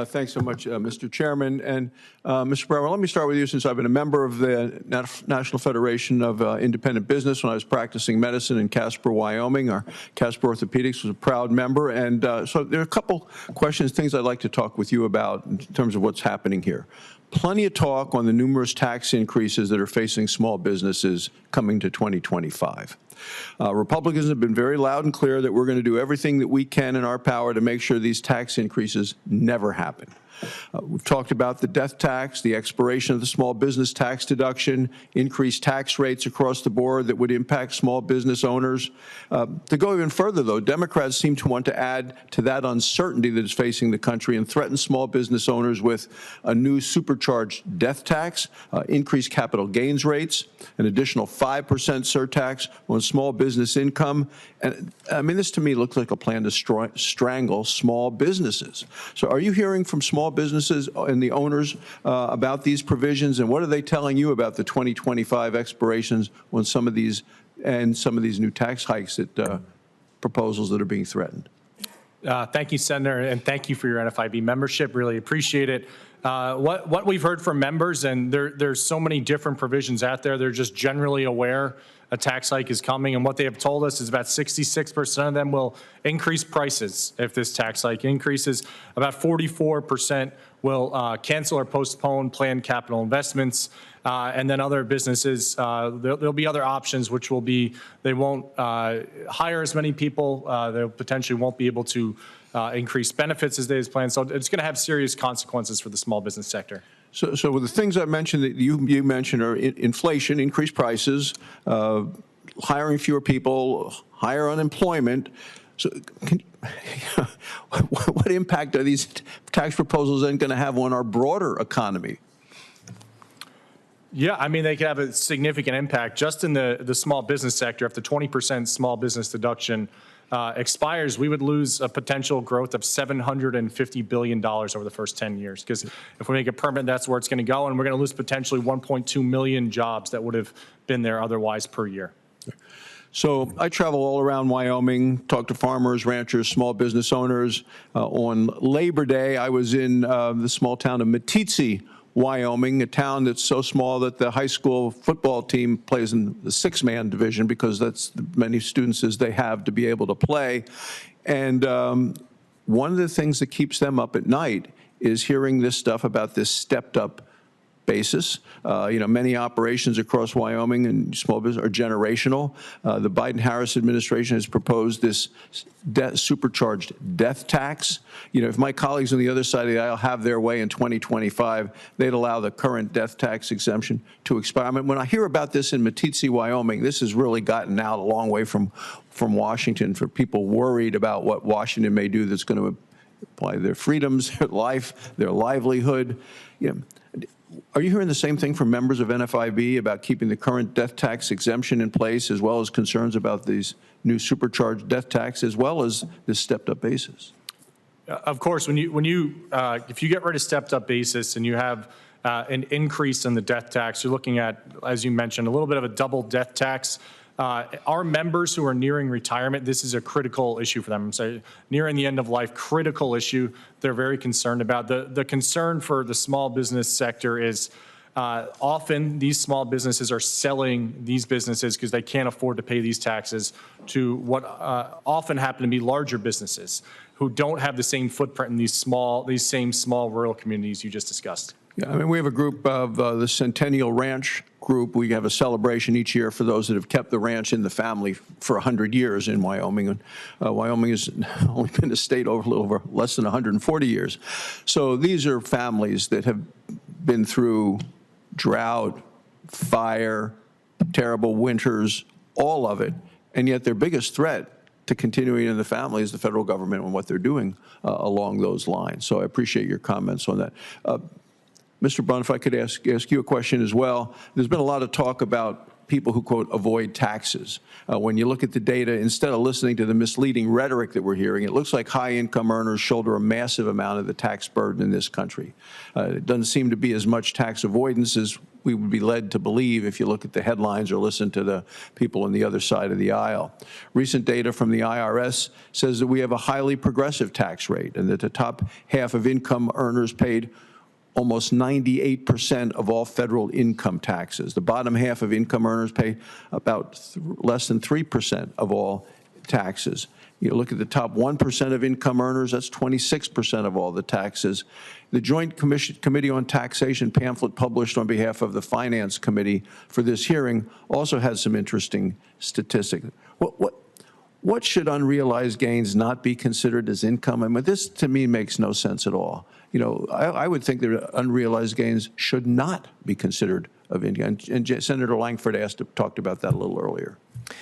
Thanks so much, Mr. Chairman. And Mr. Brower, let me start with you, since I've been a member of the National Federation of Independent Business when I was practicing medicine in Casper, Wyoming. Our Casper Orthopedics was a proud member. And so there are a couple questions, things I'd like to talk with you about in terms of what's happening here. Plenty of talk on the numerous tax increases that are facing small businesses coming to 2025. Republicans have been very loud and clear that we're going to do everything that we can in our power to make sure these tax increases never happen. We've talked about the death tax, the expiration of the small business tax deduction, increased tax rates across the board that would impact small business owners. To go even further, though, Democrats seem to want to add to that uncertainty that is facing the country and threaten small business owners with a new supercharged death tax, increased capital gains rates, an additional 5% surtax on small business income. And I mean, this to me looks like a plan to strangle small businesses. So are you hearing from small businesses and the owners about these provisions, and what are they telling you about the 2025 expirations on some of these new tax hikes that proposals that are being threatened? Thank you, Senator, and thank you for your NFIB membership. Really appreciate it. What we've heard from members, and there's so many different provisions out there, they're just generally aware a tax hike is coming, and what they have told us is about 66% of them will increase prices if this tax hike increases. About 44% will cancel or postpone planned capital investments, and then other businesses, there'll be other options, which will be they won't hire as many people, they potentially won't be able to increase benefits as they had planned. So it's going to have serious consequences for the small business sector. So with the things I mentioned that you mentioned are inflation, increased prices, hiring fewer people, higher unemployment. So what impact are these tax proposals then going to have on our broader economy? Yeah, I mean, they could have a significant impact just in the small business sector. If the 20% small business deduction expires, we would lose a potential growth of $750 billion over the first 10 years. Because if we make it permanent, that's where it's going to go. And we're going to lose potentially 1.2 million jobs that would have been there otherwise per year. So I travel all around Wyoming, talk to farmers, ranchers, small business owners. On Labor Day, I was in the small town of Meeteetse, Wyoming, a town that's so small that the high school football team plays in the six-man division because that's as many students as they have to be able to play. And one of the things that keeps them up at night is hearing this stuff about this stepped-up basis. Many operations across Wyoming and small business are generational. The Biden-Harris administration has proposed this supercharged death tax. If my colleagues on the other side of the aisle have their way in 2025, they'd allow the current death tax exemption to expire. I mean, when I hear about this in Meeteetse, Wyoming, this has really gotten out a long way from Washington, for people worried about what Washington may do that's going to apply their freedoms, their life, their livelihood. Are you hearing the same thing from members of NFIB about keeping the current death tax exemption in place, as well as concerns about these new supercharged death tax, as well as this stepped-up basis? Of course, if you get rid of stepped-up basis and you have an increase in the death tax, you're looking at, as you mentioned, a little bit of a double death tax. Our members who are nearing retirement, this is a critical issue for them. So nearing the end of life, critical issue they're very concerned about. The concern for the small business sector is often these small businesses are selling these businesses because they can't afford to pay these taxes to what often happen to be larger businesses who don't have the same footprint in these same small rural communities you just discussed. Yeah, I mean, we have a group of the Centennial Ranch group. We have a celebration each year for those that have kept the ranch in the family for 100 years in Wyoming. And Wyoming has only been a state over a little over less than 140 years. So these are families that have been through drought, fire, terrible winters, all of it. And yet their biggest threat to continuing in the family is the federal government and what they're doing along those lines. So I appreciate your comments on that. Mr. Brunn, if I could ask you a question as well. There's been a lot of talk about people who, quote, avoid taxes. When you look at the data, instead of listening to the misleading rhetoric that we're hearing, it looks like high-income earners shoulder a massive amount of the tax burden in this country. It doesn't seem to be as much tax avoidance as we would be led to believe if you look at the headlines or listen to the people on the other side of the aisle. Recent data from the IRS says that we have a highly progressive tax rate and that the top half of income earners paid almost 98% of all federal income taxes. The bottom half of income earners pay about less than 3% of all taxes. You look at the top 1% of income earners, that's 26% of all the taxes. The Joint Committee on Taxation pamphlet published on behalf of the Finance Committee for this hearing also has some interesting statistics. What should unrealized gains not be considered as income? I mean, this to me makes no sense at all. You know, I would think that unrealized gains should not be considered of income. And Senator Langford talked about that a little earlier.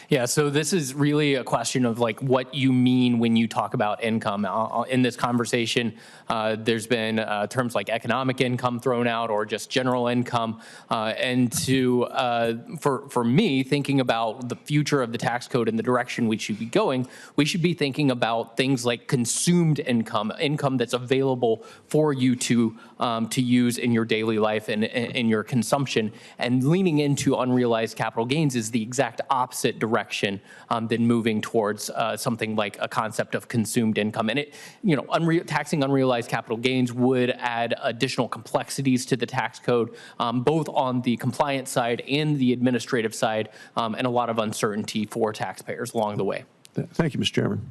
Yeah, so this is really a question of like what you mean when you talk about income. In this conversation, there's been terms like economic income thrown out or just general income. And for me, thinking about the future of the tax code and the direction we should be going, we should be thinking about things like consumed income, income that's available for you to use in your daily life and in your consumption. And leaning into unrealized capital gains is the exact opposite direction than moving towards something like a concept of consumed income. And taxing unrealized capital gains would add additional complexities to the tax code, both on the compliance side and the administrative side, and a lot of uncertainty for taxpayers along the way. Thank you, Mr. Chairman.